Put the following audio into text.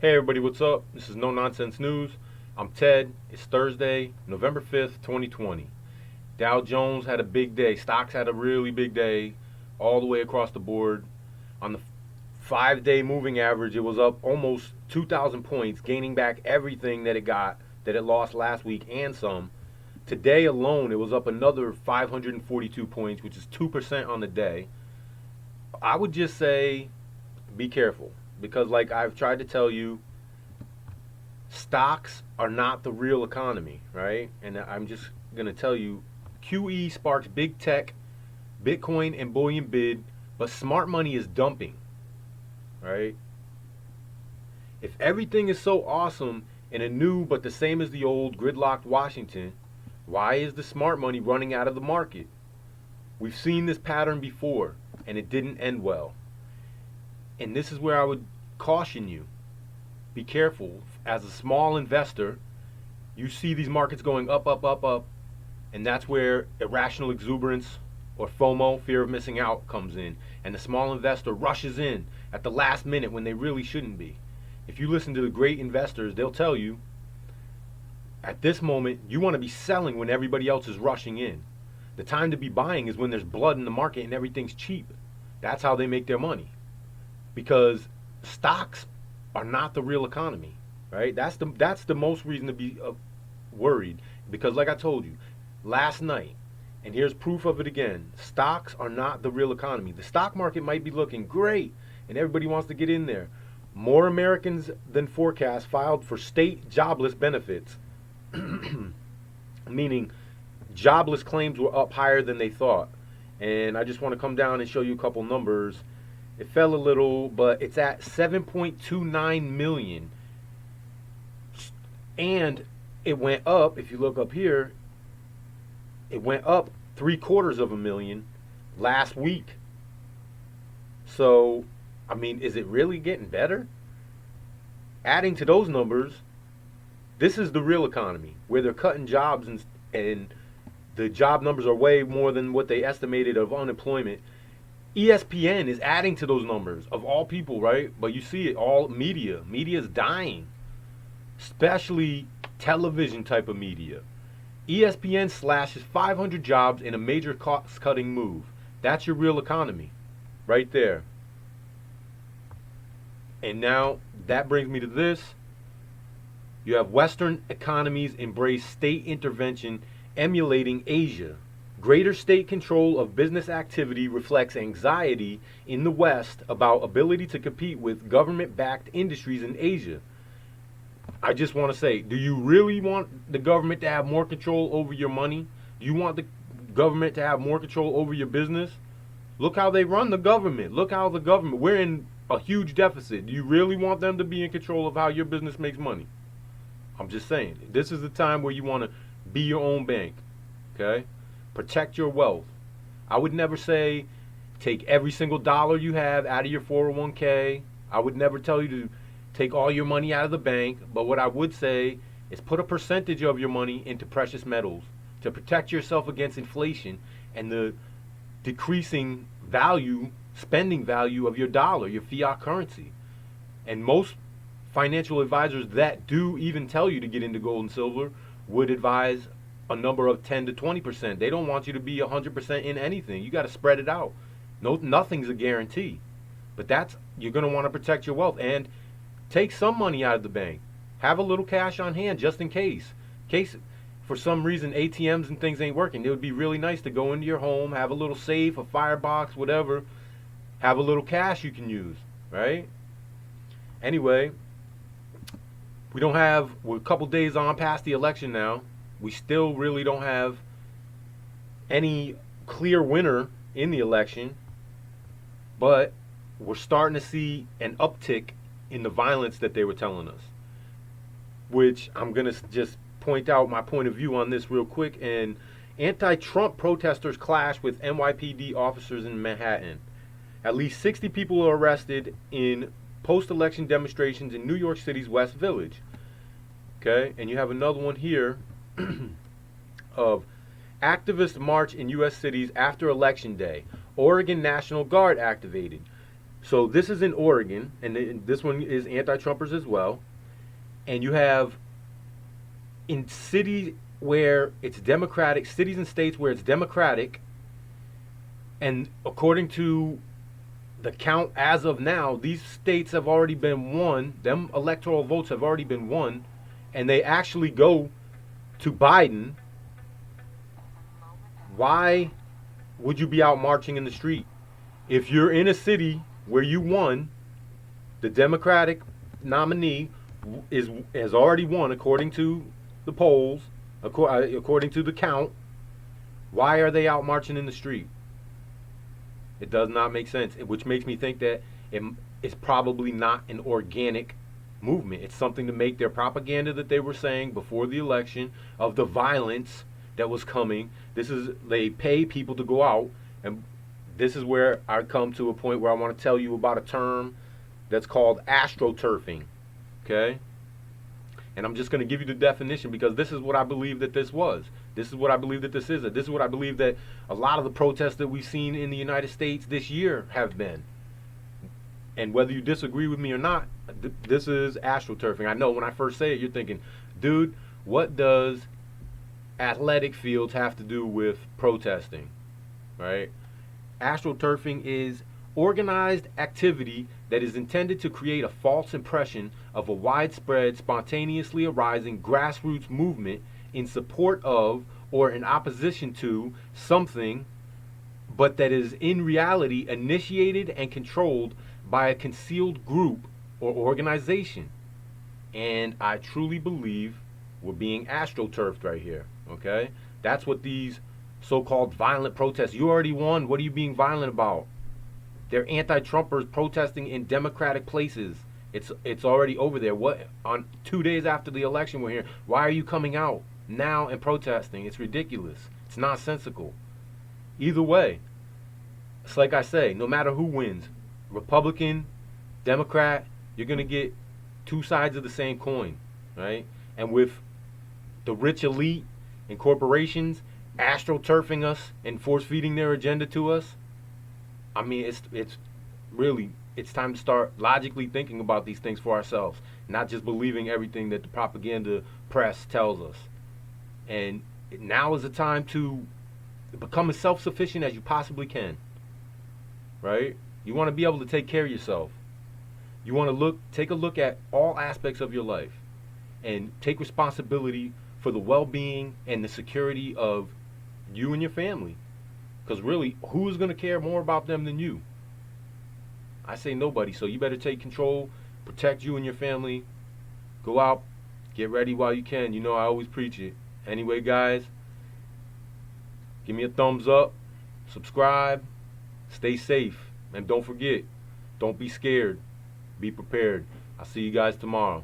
Hey everybody, what's up? This is No Nonsense News. I'm Ted. It's Thursday, November 5th, 2020. Dow Jones had a big day. Stocks had a really big day all the way across the board. On the 5-day moving average, it was up almost 2,000 points, gaining back everything that it lost last week and some. Today alone, it was up another 542 points, which is 2% on the day. I would just say be careful because, like I've tried to tell you, stocks are not the real economy, right? And I'm just going to tell you, QE sparks big tech, Bitcoin, and bullion bid, but smart money is dumping, right? If everything is so awesome in a new but the same as the old gridlocked Washington, why is the smart money running out of the market? We've seen this pattern before, and it didn't end well. And this is where I would caution you. Be careful. As a small investor, you see these markets going up, up, up, up, and that's where irrational exuberance or FOMO, fear of missing out, comes in. And the small investor rushes in at the last minute when they really shouldn't be. If you listen to the great investors, they'll tell you at this moment you want to be selling when everybody else is rushing in. The time to be buying is when there's blood in the market and everything's cheap. That's how they make their money. Because stocks are not the real economy, right? That's the most reason to be worried. Because like I told you last night, and here's proof of it again, stocks are not the real economy. The stock market might be looking great, and everybody wants to get in there. More Americans than forecast filed for state jobless benefits, meaning jobless claims were up higher than they thought. And I just want to come down and show you a couple numbers. It fell a little, but it's at 7.29 million. And it went up, if you look up here, it went up 750,000 last week. So, I mean, is it really getting better? Adding to those numbers, this is the real economy, where they're cutting jobs and the job numbers are way more than what they estimated of unemployment. ESPN is adding to those numbers, of all people, right? But you see it, all media. Media is dying, especially television type of media. ESPN slashes 500 jobs in a major cost-cutting move. That's your real economy, right there. And now, that brings me to this. You have Western economies embrace state intervention emulating Asia. Greater state control of business activity reflects anxiety in the West about ability to compete with government-backed industries in Asia. I just want to say, do you really want the government to have more control over your money? Do you want the government to have more control over your business? Look how they run the government. Look how the government, we're in a huge deficit. Do you really want them to be in control of how your business makes money? I'm just saying, this is the time where you want to be your own bank, okay? Protect your wealth. I would never say take every single dollar you have out of your 401k. I would never tell you to take all your money out of the bank. But what I would say is put a percentage of your money into precious metals to protect yourself against inflation and the decreasing value, spending value of your dollar, your fiat currency. And most financial advisors that do even tell you to get into gold and silver would advise a number of 10 to 20%. They don't want you to be 100% in anything. You got to spread it out. No, nothing's a guarantee. But you're going to want to protect your wealth and take some money out of the bank. Have a little cash on hand just in case. For some reason ATMs and things ain't working. It would be really nice to go into your home, have a little safe, a firebox, whatever. Have a little cash you can use, right? Anyway, we're a couple days on past the election now. We still really don't have any clear winner in the election, but we're starting to see an uptick in the violence that they were telling us, which I'm going to just point out my point of view on this real quick. And anti-Trump protesters clash with NYPD officers in Manhattan. At least 60 people are arrested in post-election demonstrations in New York City's West Village. Okay, and you have another one here of activist march in U.S. cities after election day. Oregon National Guard activated. So this is in Oregon, and this one is anti-Trumpers as well. And you have in cities where it's Democratic, cities and states where it's Democratic, and according to the count as of now, these states have already been won. Them electoral votes have already been won, and they actually go to Biden. Why would you be out marching in the street? If you're in a city where you won, the Democratic nominee has already won according to the polls, according to the count. Why are they out marching in the street? It does not make sense, which makes me think that it's probably not an organic movement. It's something to make their propaganda that they were saying before the election of the violence that was coming. They pay people to go out, and this is where I come to a point where I want to tell you about a term that's called astroturfing. Okay? And I'm just going to give you the definition because this is what I believe that this was. This is what I believe that this is. This is what I believe that a lot of the protests that we've seen in the United States this year have been. And whether you disagree with me or not, this is astroturfing. I know when I first say it, you're thinking, dude, what does athletic fields have to do with protesting? Right? Astroturfing is organized activity that is intended to create a false impression of a widespread, spontaneously arising grassroots movement in support of or in opposition to something, but that is in reality initiated and controlled by a concealed group or organization. And I truly believe we're being astroturfed right here. Okay? That's what these so-called violent protests. You already won. What are you being violent about? They're anti-Trumpers protesting in Democratic places. It's already over there. What, on 2 days after the election we're here? Why are you coming out now and protesting? It's ridiculous. It's nonsensical. Either way, it's like I say, no matter who wins, Republican, Democrat, you're gonna get two sides of the same coin, right? And with the rich elite and corporations astroturfing us and force feeding their agenda to us, I mean, it's really, it's time to start logically thinking about these things for ourselves, not just believing everything that the propaganda press tells us. And now is the time to become as self-sufficient as you possibly can, right? You want to be able to take care of yourself. You want to take a look at all aspects of your life and take responsibility for the well-being and the security of you and your family. Because really, who's going to care more about them than you? I say nobody. So you better take control, protect you and your family. Go out, get ready while you can. You know I always preach it. Anyway, guys, give me a thumbs up, subscribe, stay safe, and don't forget, don't be scared. Be prepared. I'll see you guys tomorrow.